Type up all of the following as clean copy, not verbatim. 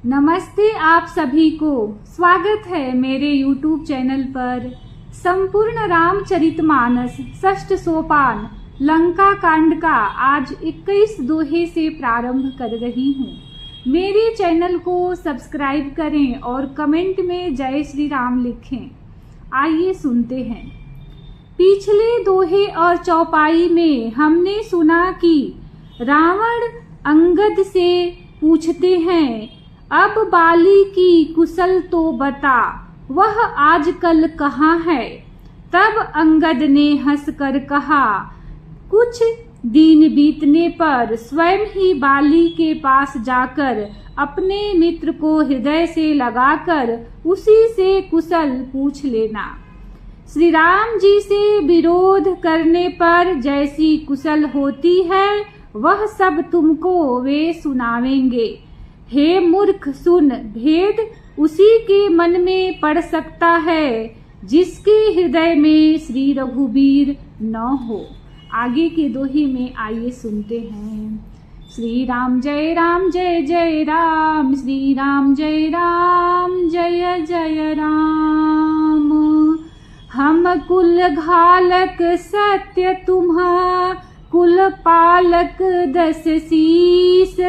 नमस्ते आप सभी को। स्वागत है मेरे YouTube चैनल पर। संपूर्ण रामचरितमानस षष्ठ सोपान लंका कांड का आज 21 दोहे से प्रारंभ कर रही हूँ। मेरे चैनल को सब्सक्राइब करें और कमेंट में जय श्री राम लिखें। आइए सुनते हैं। पिछले दोहे और चौपाई में हमने सुना कि रावण अंगद से पूछते हैं, अब बाली की कुशल तो बता, वह आजकल कहाँ है। तब अंगद ने हंसकर कहा, कुछ दिन बीतने पर स्वयं ही बाली के पास जाकर अपने मित्र को हृदय से लगाकर उसी से कुशल पूछ लेना। श्री राम जी से विरोध करने पर जैसी कुशल होती है वह सब तुमको वे सुनावेंगे। हे मूर्ख सुन, भेद उसी के मन में पड़ सकता है जिसके हृदय में श्री रघुबीर न हो। आगे के दोहे में आइए सुनते हैं। श्री राम जय जय राम, श्री राम जय जय राम। हम कुल घालक सत्य तुम्हा, कुल पालक दस शीस।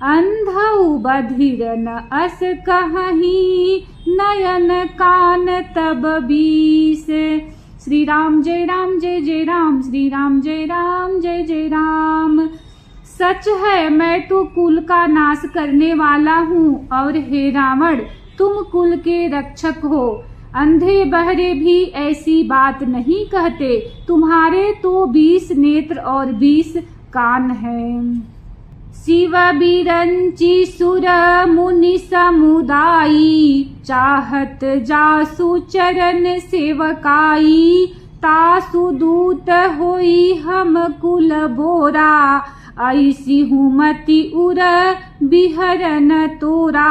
अंधौ बधिर न अस कहीं, नयन कान तब बीस। श्री राम जय जय राम, श्री राम जय जय राम। सच है मैं तो कुल का नाश करने वाला हूँ और हे रावण तुम कुल के रक्षक हो। अंधे बहरे भी ऐसी बात नहीं कहते, तुम्हारे तो 20 नेत्र और 20 कान हैं। शिव बिरंची सुर मुनि समुदायी, चाहत जासु चरण सेवकाई। तासु दूत होई हम कुल बोरा, ऐसी हुमति उर बिहरन तोरा।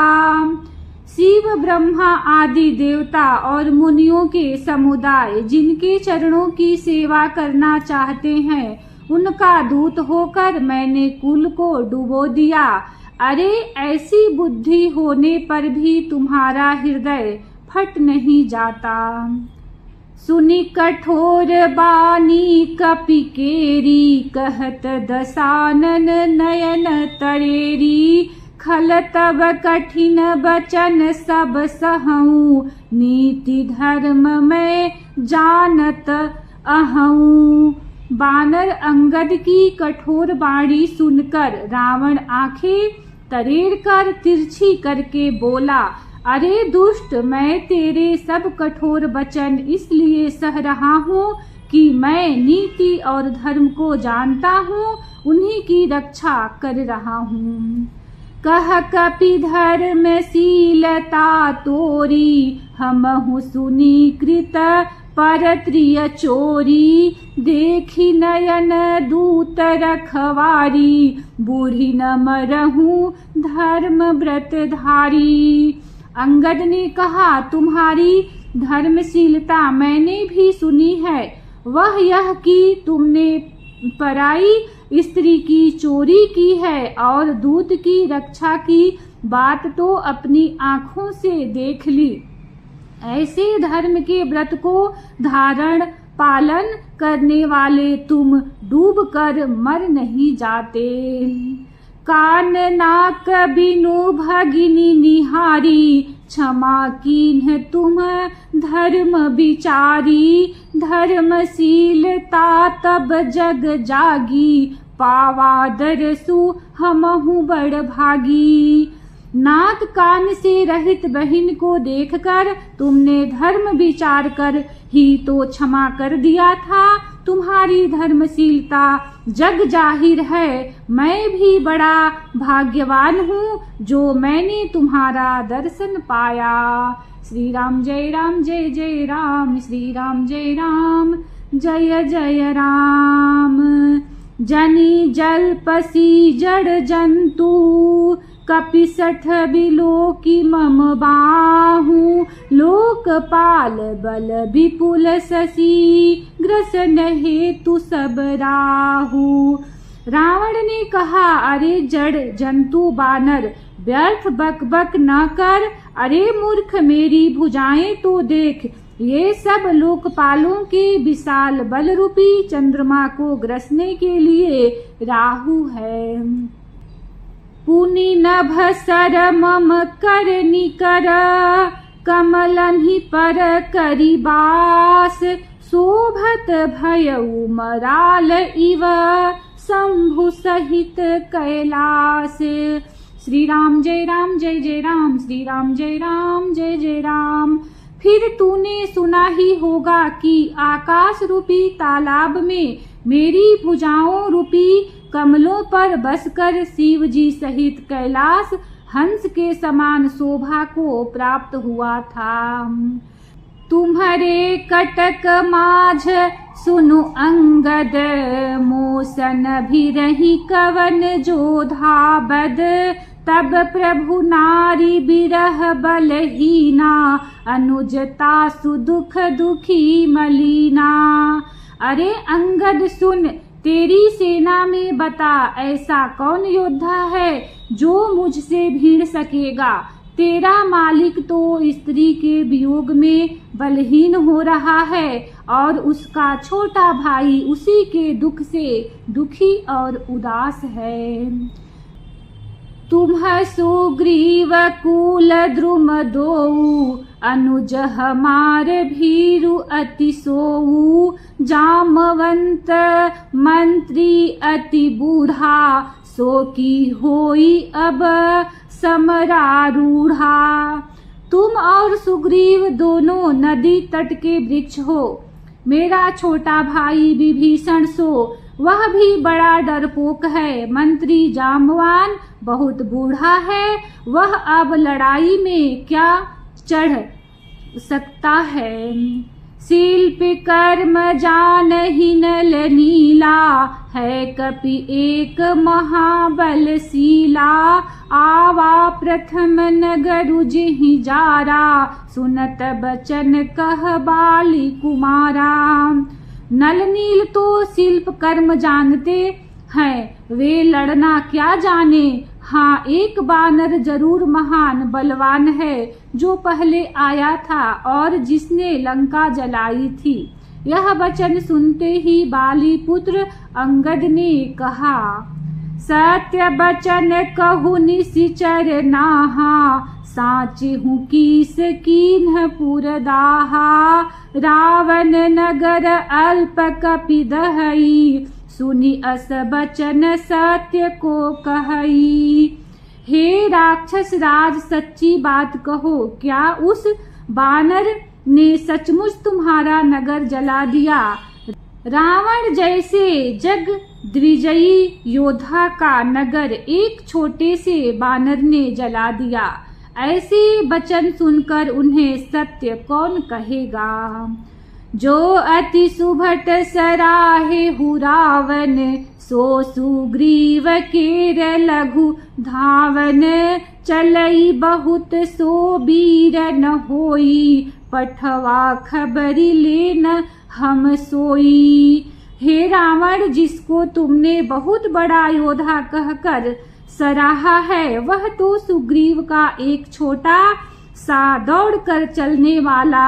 शिव ब्रह्मा आदि देवता और मुनियों के समुदाय जिनके चरणों की सेवा करना चाहते हैं, उनका दूत होकर मैंने कुल को डुबो दिया। अरे ऐसी बुद्धि होने पर भी तुम्हारा हृदय फट नहीं जाता। सुनी कठोर बानी कपि केरी, कहत दसानन नयन तरेरी। खल तब कठिन बचन सब सहऊं, नीति धर्म में जानत अहऊं। बानर अंगद की कठोर बाणी सुनकर रावण आंखें तरेर कर तिरछी करके बोला, अरे दुष्ट, मैं तेरे सब कठोर वचन इसलिए सह रहा हूँ कि मैं नीति और धर्म को जानता हूँ, उन्हीं की रक्षा कर रहा हूँ। कह कपि धर्मशीलता तोरी, हमहु सुनी कृत परत्रिय चोरी। देखी नयन दूत रखवारी, बूढ़ी न मरहूं धर्म व्रत धारी। अंगद ने कहा, तुम्हारी धर्मशीलता मैंने भी सुनी है। वह यह कि तुमने पराई स्त्री की चोरी की है और दूत की रक्षा की बात तो अपनी आंखों से देख ली। ऐसे धर्म के व्रत को धारण पालन करने वाले तुम डूब कर मर नहीं जाते। कान नाक बिनु भगिनी निहारी, क्षमा कीन्ह तुम धर्म विचारी। धर्मशीलता तब जग जागी, पावा दरसु हमहु बड़ भागी। नाक कान से रहित बहिन को देखकर तुमने धर्म विचार कर ही तो क्षमा कर दिया था। तुम्हारी धर्मशीलता जग जाहिर है। मैं भी बड़ा भाग्यवान हूँ जो मैंने तुम्हारा दर्शन पाया। श्री राम जय जय राम, श्री राम जय जय राम। जनी जलपसी जड़ जंतु, कपिसठ बिलोकी मम बाहु। लोकपाल बल विपुल शशि, ग्रसन हेतु सब राहु। रावण ने कहा, अरे जड़ जंतु बानर, व्यर्थ बक बक न कर। अरे मूर्ख, मेरी भुजाएं तो देख, ये सब लोकपालों के विशाल बल रूपी चंद्रमा को ग्रसने के लिए राहु है। पुनि नभ सर मम कर निकर, कमलहि पर करी बास। शोभत भयउ मराल इव, शंभु सहित कैलास। श्री राम जय राम जय जय राम, श्री राम जय राम जय जय राम। फिर तूने सुना ही होगा कि आकाश रूपी तालाब में मेरी भुजाओं रूपी कमलों पर बसकर शिव जी सहित कैलाश हंस के समान शोभा को प्राप्त हुआ था। तुम्हारे कटक माझ सुनु अंगद, मोसन भी रही कवन जोधा बद। तब प्रभु नारी बिरह बलहीना, अनुजता सुदुख दुखी मलीना। अरे अंगद सुन, तेरी सेना में बता ऐसा कौन योद्धा है जो मुझसे भिड़ सकेगा। तेरा मालिक तो स्त्री के वियोग में बलहीन हो रहा है और उसका छोटा भाई उसी के दुख से दुखी और उदास है। तुम सुग्रीव कुल द्रुम दोऊ, अनुज हमार भीरु अति सोऊ। जामवंत मंत्री अति बूढ़ा, सो की होई अब समरारूढ़ा। तुम और सुग्रीव दोनों नदी तट के वृक्ष हो। मेरा छोटा भाई विभीषण सो, वह भी बड़ा डरपोक है। मंत्री जामवान बहुत बूढ़ा है, वह अब लड़ाई में क्या चढ़ सकता है। शिल्प कर्म जानहि नल नीला, है कपि एक महाबलशीला। आवा प्रथम नगर जिहि जारा, सुनत बचन कह बाली कुमारा। नल नील तो शिल्प कर्म जानते हैं, वे लड़ना क्या जाने। हाँ, एक बानर जरूर महान बलवान है जो पहले आया था और जिसने लंका जलाई थी। यह वचन सुनते ही बाली पुत्र अंगद ने कहा, सत्य बचन कहु निशिचर नाहा। साचे हूँ कीस कीन्ह पुरदाहा, रावण नगर अल्प कपि दहई। सुनि अस बचन सत्य को कहई। हे राक्षस राज, सच्ची बात कहो, क्या उस बानर ने सचमुच तुम्हारा नगर जला दिया। रावण जैसे जग द्विजयी योद्धा का नगर एक छोटे से बानर ने जला दिया। ऐसे वचन सुनकर उन्हें सत्य कौन कहेगा। जो अति सुभट सराहे हु रावण, सो सुग्रीव केर लघु धावन। चलई बहुत सो वीर न होई, पठवा खबरी लेन हम सोई। हे रावण, जिसको तुमने बहुत बड़ा योद्धा कहकर सराहा है, वह तो सुग्रीव का एक छोटा सा दौड़कर चलने वाला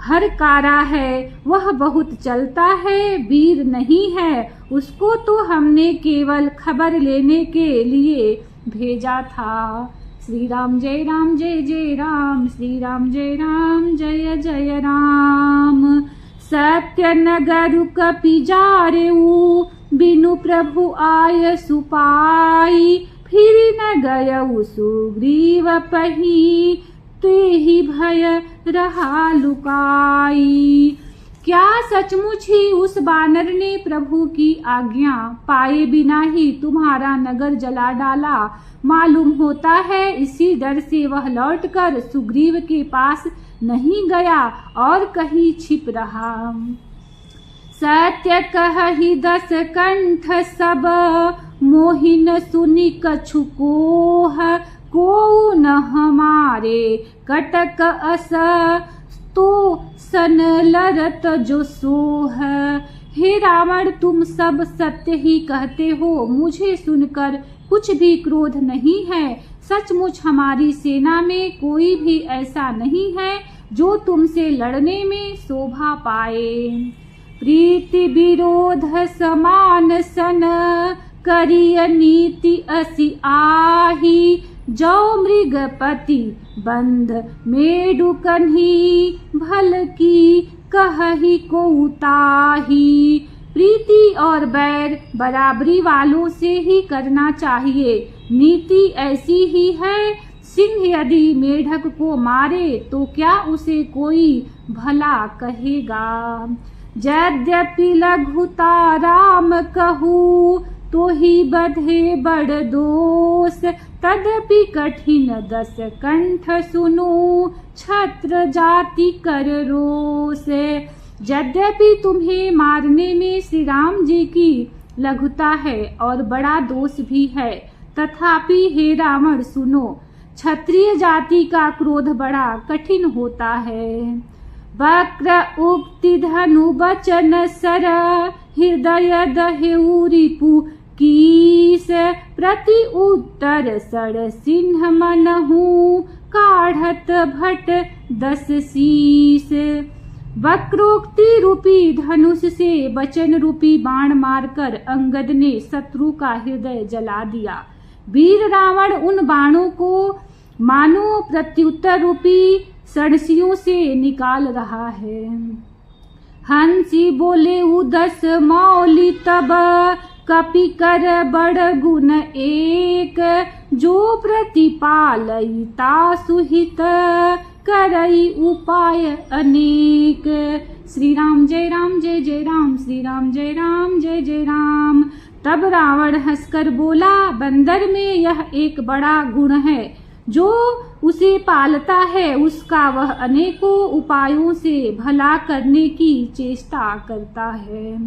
हरकारा है। वह बहुत चलता है, वीर नहीं है। उसको तो हमने केवल खबर लेने के लिए भेजा था। श्री राम जय राम जय जय राम, श्री राम जय राम जय जय राम। सत्य नगर कपि जारेऊ, बिनु प्रभु आय सुपाई। फिर न गयऊ सुग्रीव पही, तेहि भय रहा लुकाई। क्या सचमुच ही उस बानर ने प्रभु की आज्ञा पाए बिना ही तुम्हारा नगर जला डाला। मालूम होता है इसी डर से वह लौटकर सुग्रीव के पास नहीं गया और कहीं छिप रहा। सत्य कहि दस कंठ सब, मोहिन सुनि कछु कोह। को न हमारे कटक अस, तो सन लरत जो सोह। हे रावण, तुम सब सत्य ही कहते हो, मुझे सुनकर कुछ भी क्रोध नहीं है। सचमुच हमारी सेना में कोई भी ऐसा नहीं है जो तुमसे लड़ने में शोभा पाए। प्रीति विरोध समान सन करिय नीति असी आही, जो मृगपति बंध मेडु कन्ही, भल की कहही को उताही। प्रीति और बैर बराबरी वालों से ही करना चाहिए। नीति ऐसी ही है, सिंह यदि मेढक को मारे तो क्या उसे कोई भला कहेगा। यद्यपि लघुता राम कहूँ, तो ही बधे बड़ दोष, तदपि कठिन दस कंठ सुनो, छत्र जाति कर रोष। यद्यपि तुम्हें मारने में श्री राम जी की लघुता है और बड़ा दोष भी है, तथापि हे रावण सुनो, क्षत्रिय जाति का क्रोध बड़ा कठिन होता है। वक्र उक्ति धनु बचन सर, हृदय दहेउ रिपु कीस, प्रति उत्तर सड़ सिंह मनहु, काढ़त भट 10 शीस। वक्रोक्ति रूपी धनुष से वचन रूपी बाण मारकर अंगद ने शत्रु का हृदय जला दिया। वीर रावण उन बाणों को मानो प्रत्युत्तर रूपी सड़सियों से निकाल रहा है। हंसी बोले उदस मौली तब, कपि कर बड़ गुण एक, जो प्रतिपालई तासुहित, करई उपाय अनेक। श्री राम जय राम जय जय राम, श्री राम जय राम जय जय राम। तब रावण हंसकर बोला, बंदर में यह एक बड़ा गुण है, जो उसे पालता है उसका वह अनेकों उपायों से भला करने की चेष्टा करता है।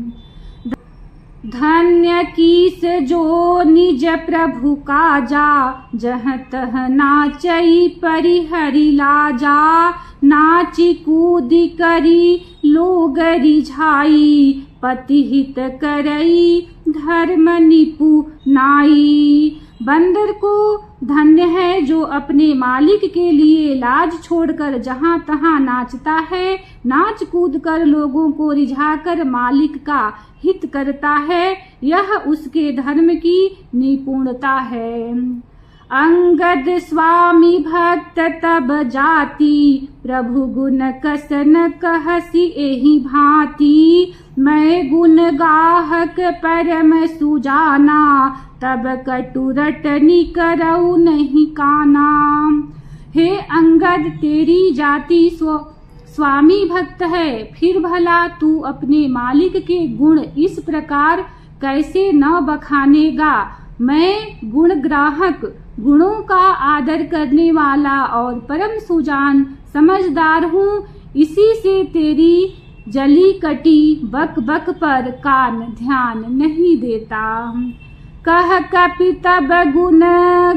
धन्य कीस जो निज प्रभु काजा, जह तह नाचई परिहरि लाजा, नाची कूदी करी लोग रिझाई, पति हित करई धर्म निपु नाई। बंदर को धन्य है जो अपने मालिक के लिए लाज छोड़कर जहाँ तहाँ नाचता है, नाच कूद कर लोगों को रिझाकर मालिक का हित करता है, यह उसके धर्म की निपुणता है। अंगद स्वामी भक्त तब जाति, प्रभु गुण कसन कहसी एहि भांति, मैं गुण गाहक परम सुजाना, तब कटुरटनी करऊ नहीं काना। हे अंगद, तेरी जाति स्वामी भक्त है, फिर भला तू अपने मालिक के गुण इस प्रकार कैसे न बखानेगा। मैं गुण ग्राहक, गुणों का आदर करने वाला और परम सुजान समझदार हूँ, इसी से तेरी जली कटी बक बक पर कान ध्यान नहीं देता। कह कपि तब गुण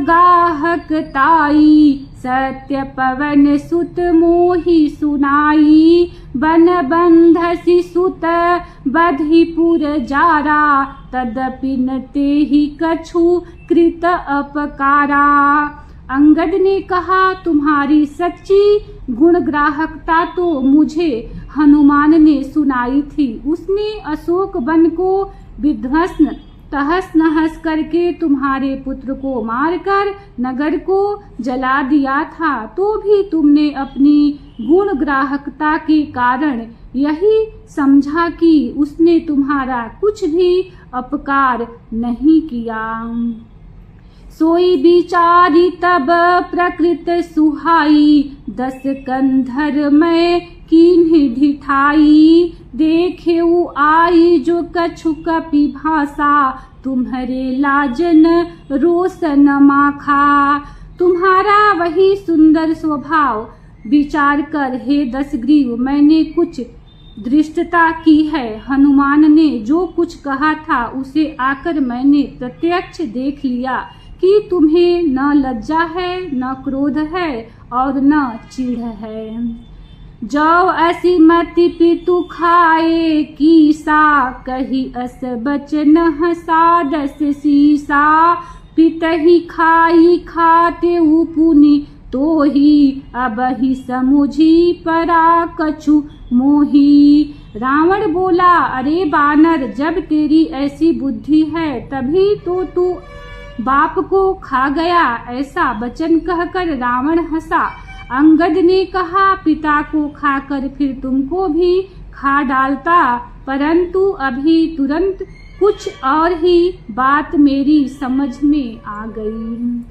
गाहक ताई, सत्य पवन सुत मोहि सुनाई, बन बंधसि सुत बधिपुर जारा, तदपि न तेहि कछु कृत अपकारा। अंगद ने कहा, तुम्हारी सच्ची गुणग्राहकता तो मुझे हनुमान ने सुनाई थी। उसने अशोक वन को विध्वस्त तहस नहस करके तुम्हारे पुत्र को मारकर नगर को जला दिया था, तो भी तुमने अपनी गुण ग्राहकता के कारण यही समझा कि उसने तुम्हारा कुछ भी अपकार नहीं किया। सोई बिचारी तब प्रकृत सुहाई, 10 कंधर में कीन्ह ढिठाई, देखेऊ आई जो कछु कपि भाषा, तुम्हारे लाजन रोशन माखा। तुम्हारा वही सुंदर स्वभाव विचार कर हे दशग्रीव, मैंने कुछ दृष्टता की है। हनुमान ने जो कुछ कहा था उसे आकर मैंने प्रत्यक्ष देख लिया कि तुम्हें न लज्जा है, न क्रोध है और न चिढ़ है। जो असी मति पितु खाए कीसा, कही अस बचन हसा 10 सीसा, पितहि खाई खाते पुनि तो ही अबहि समुझी परा कछु मोही। रावण बोला, अरे बानर, जब तेरी ऐसी बुद्धि है तभी तो तू बाप को खा गया। ऐसा वचन कहकर रावण हंसा। अंगद ने कहा, पिता को खाकर फिर तुमको भी खा डालता, परंतु अभी तुरंत कुछ और ही बात मेरी समझ में आ गई।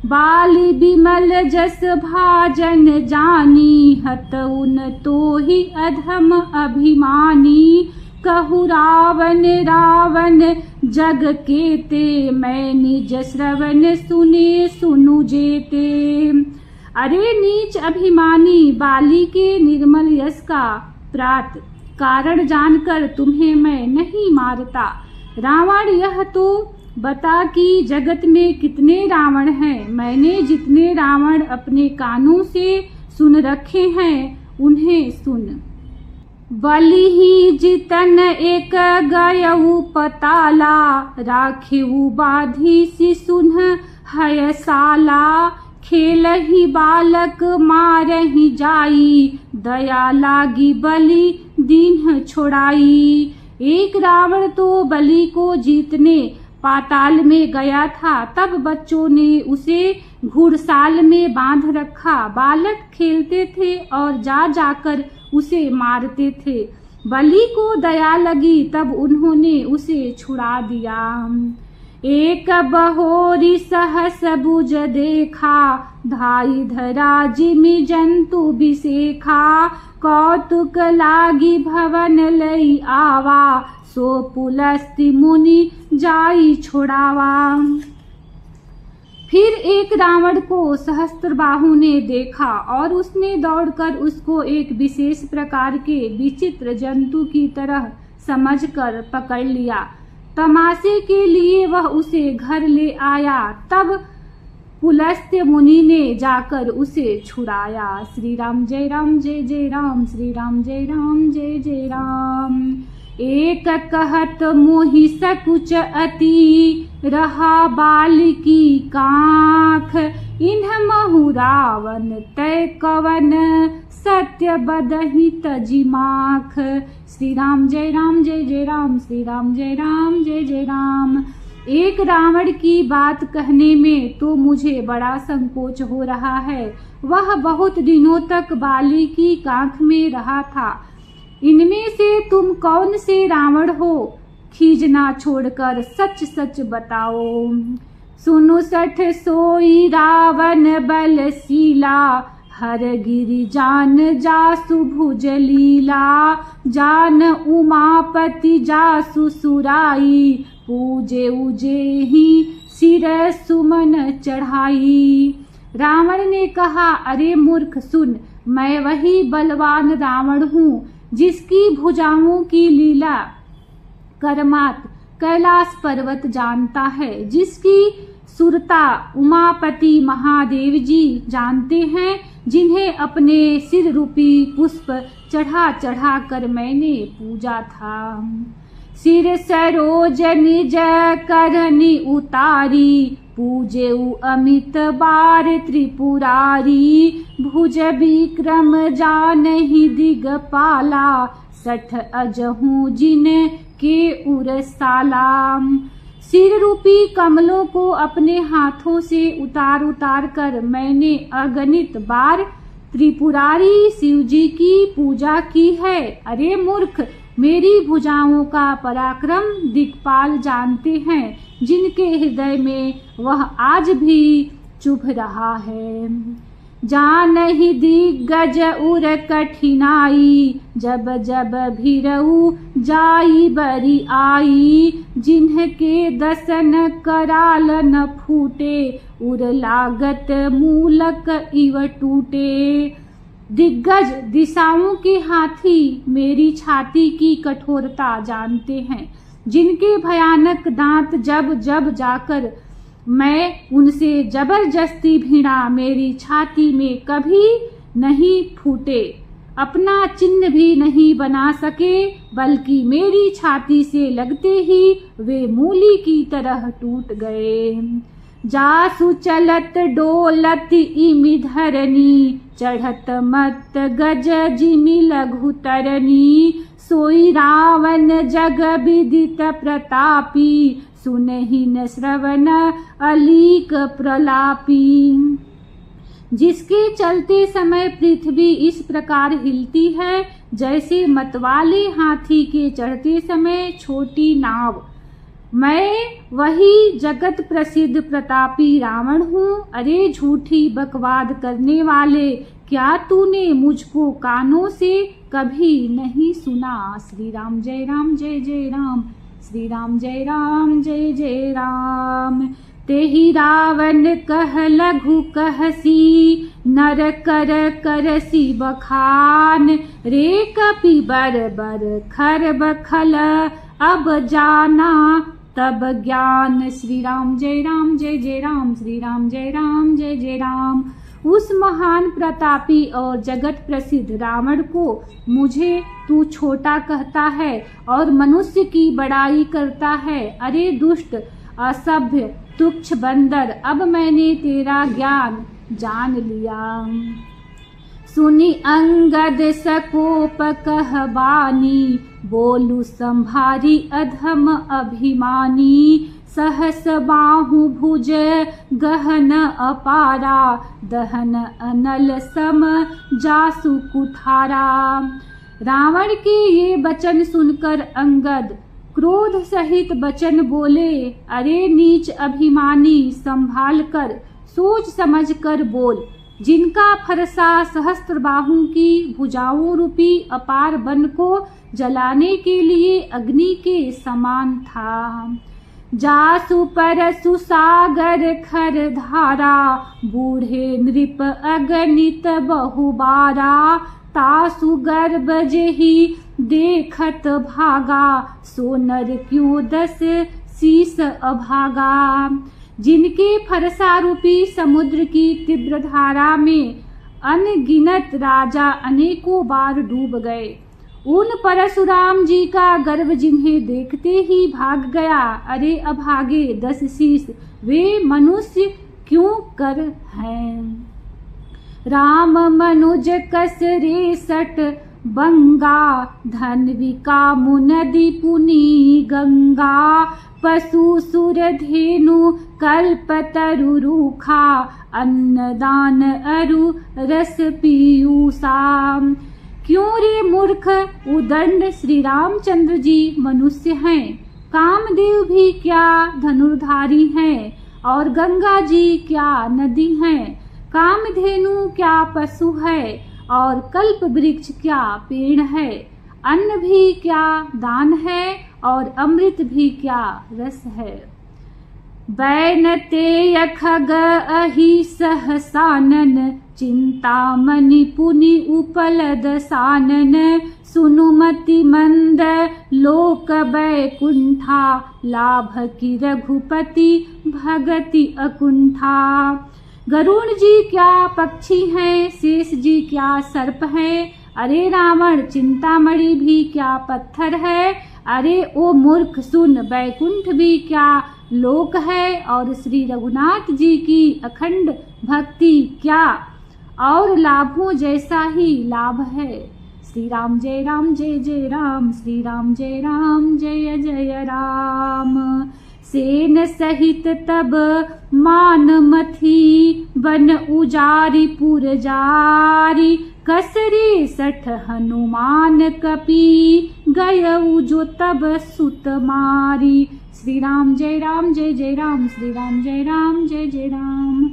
बाली बिमल जस भाजन जानी, हतउन तो ही अधम अभिमानी। कहु रावण रावण जग केते, मैं निज श्रवण सुने सुनु जेते। अरे नीच अभिमानी, बाली के निर्मल यश का प्रात कारण जानकर तुम्हें मैं नहीं मारता। रावण, यह तो बता कि जगत में कितने रावण हैं। मैंने जितने रावण अपने कानों से सुन रखे हैं उन्हें सुन। बलि ही जितन एक गयऊ पताला, राखेऊ बाधी सि सुन हय साला। खेल ही बालक मारहि जाई, दया लागी बलि दीन्ह छोड़ाई। एक रावण तो बलि को जीतने पाताल में गया था, तब बच्चों ने उसे घुड़साल में बांध रखा। बालक खेलते थे और जा जाकर उसे मारते थे। बलि को दया लगी, तब उन्होंने उसे छुड़ा दिया। एक बहोरी सहस बुझ देखा, धाई धरा जिमि जंतु बिसेखा। कौतुक लागी भवन लई आवा, सो पुलस्ति मुनि जाई छोड़ावा। फिर एक रावण को सहस्त्रबाहु ने देखा और उसने दौड़कर उसको एक विशेष प्रकार के विचित्र जंतु की तरह समझकर पकड़ लिया। तमाशे के लिए वह उसे घर ले आया। तब पुलस्त्य मुनि ने जाकर उसे छुड़ाया। श्री राम जय राम जय जय राम, श्री राम जय राम जय जय राम। एक कहत मोहि सकुच अति, रहा बालिकी कांख। इन्ह महु रावण तय कवन, सत्य बदहि तजि माख। श्री राम जय राम जय जय राम, श्री राम जय राम जय जय राम। एक रावण की बात कहने में तो मुझे बड़ा संकोच हो रहा है। वह बहुत दिनों तक बाली की कांख में रहा था। इनमें से तुम कौन से रावण हो? खीजना छोड़कर सच सच बताओ। सुनु सठ सोई रावण बलशीला, हर गिरि जान जासु भुज लीला। जान उमापति जासु सुराई, पूजे उजे ही सिर सुमन चढ़ाई। रावण ने कहा, अरे मूर्ख सुन, मैं वही बलवान रावण हूँ जिसकी भुजाओं की लीला करमात कैलाश पर्वत जानता है, जिसकी सुरता उमापति महादेव जी जानते हैं, जिन्हें अपने सिर रूपी पुष्प चढ़ा चढ़ा कर मैंने पूजा था। सिर सरोज निज करनी उतारी, पूजे अमित बार त्रिपुरारी। भुज विक्रम जानहि दिगपाला, सठ अजहू जिन के उरसाला। सिर रूपी कमलों को अपने हाथों से उतार उतार कर मैंने अगणित बार त्रिपुरारी शिवजी की पूजा की है। अरे मूर्ख, मेरी भुजाओं का पराक्रम दिक्पाल जानते हैं, जिनके हृदय में वह आज भी चुभ रहा है। जानहि दिग्गज उर कठिनाई, जब जब भीरऊ जाई बरी आई। जिन्हके दसन कराल न फूटे, उर लागत मूलक इव टूटे। दिग्गज दिशाओं के हाथी मेरी छाती की कठोरता जानते हैं, जिनके भयानक दांत जब जब जाकर मैं उनसे जबरदस्ती भिड़ा, मेरी छाती में कभी नहीं फूटे, अपना चिन्ह भी नहीं बना सके, बल्कि मेरी छाती से लगते ही वे मूली की तरह टूट गए। जासु चलत डोलत इमि धरनी, चढ़त मत गज जिमि लघु तरनी। सोई रावण जग विदित प्रतापी, सुनहि न श्रवण अलीक प्रलापी। जिसके चलते समय पृथ्वी इस प्रकार हिलती है, जैसे मतवाले हाथी के चढ़ते समय छोटी नाव। मैं वही जगत प्रसिद्ध प्रतापी रावण हूँ। अरे झूठी बकवाद करने वाले, क्या तूने मुझको कानों से कभी नहीं सुना। श्री राम जय राम जय जय राम, श्री राम जय राम जय जय राम। तेहि रावण कह लघु कहसी, नर कर करसी बखान। रे कपि बर बर खर बखल, अब जाना तब ज्ञान। श्री राम जय राम जय जय राम, श्री राम जय राम जय जय राम। उस महान प्रतापी और जगत प्रसिद्ध रावण को मुझे तू छोटा कहता है और मनुष्य की बड़ाई करता है। अरे दुष्ट असभ्य तुच्छ बंदर, अब मैंने तेरा ज्ञान जान लिया। सुनी अंगद सकोप कहबानी, बोलू संभारी अधम अभिमानी। सहस बाहु भुज गहन अपारा, दहन अनल सम जासु कुठारा। रावण के ये वचन सुनकर अंगद क्रोध सहित वचन बोले। अरे नीच अभिमानी, संभाल कर सोच समझ कर बोल। जिनका फरसा सहस्त्र बाहु की भुजाओं रूपी अपार वन को जलाने के लिए अग्नि के समान था। जासु परसु सागर खर धारा, बूढ़े नृप अगणित बहुबारा। तासु गर्भ जेहि देखत भागा, सो नर क्यों दस शीस अभागा। जिनके फरसा रूपी समुद्र की तीव्र धारा में अनगिनत राजा अनेकों बार डूब गए, उन परशुराम जी का गर्भ जिन्हें देखते ही भाग गया। अरे अभागे 10 शीस, वे मनुष्य क्यों कर हैं। राम मनुज कस रेसट बंगा, धनविका मुनदि पुनी गंगा। पशु सुर धेनु कल्पतरु रूखा, अन्नदान अरु रस पीयूषा। क्यों रे मूर्ख उदंड, श्री रामचंद्र जी मनुष्य हैं, कामदेव भी क्या धनुर्धारी हैं, और गंगा जी क्या नदी हैं। कामधेनु क्या पशु है, और कल्प वृक्ष क्या पेड़ है। अन्न भी क्या दान है, और अमृत भी क्या रस है। बैनते खग अहि सहसानन, चिंतामणि पुनि उपलद सानन। सुनुमति मंद लोक बैकुंठा, लाभ की रघुपति भगति अकुंठा। गरुण जी क्या पक्षी हैं, शेष जी क्या सर्प हैं। अरे रावण चिंतामणि भी क्या पत्थर है। अरे ओ मूर्ख सुन, बैकुंठ भी क्या लोक है, और श्री रघुनाथ जी की अखंड भक्ति क्या और लाभों जैसा ही लाभ है। श्री राम जय राम जय जय राम, श्री राम जय राम जय जय राम। सेन सहित तब मान मथी, बन उजारी पुर जारी। कसरे 60 हनुमान कपी, गयऊ जो तब सुत मारी। श्री राम जय राम जय जय राम, श्री राम जय राम जय जय राम।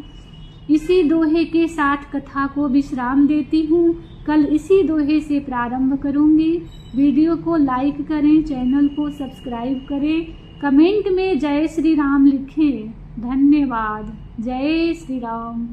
इसी दोहे के साथ कथा को विश्राम देती हूँ। कल इसी दोहे से प्रारंभ करूँगी। वीडियो को लाइक करें, चैनल को सब्सक्राइब करें, कमेंट में जय श्री राम लिखें। धन्यवाद। जय श्री राम।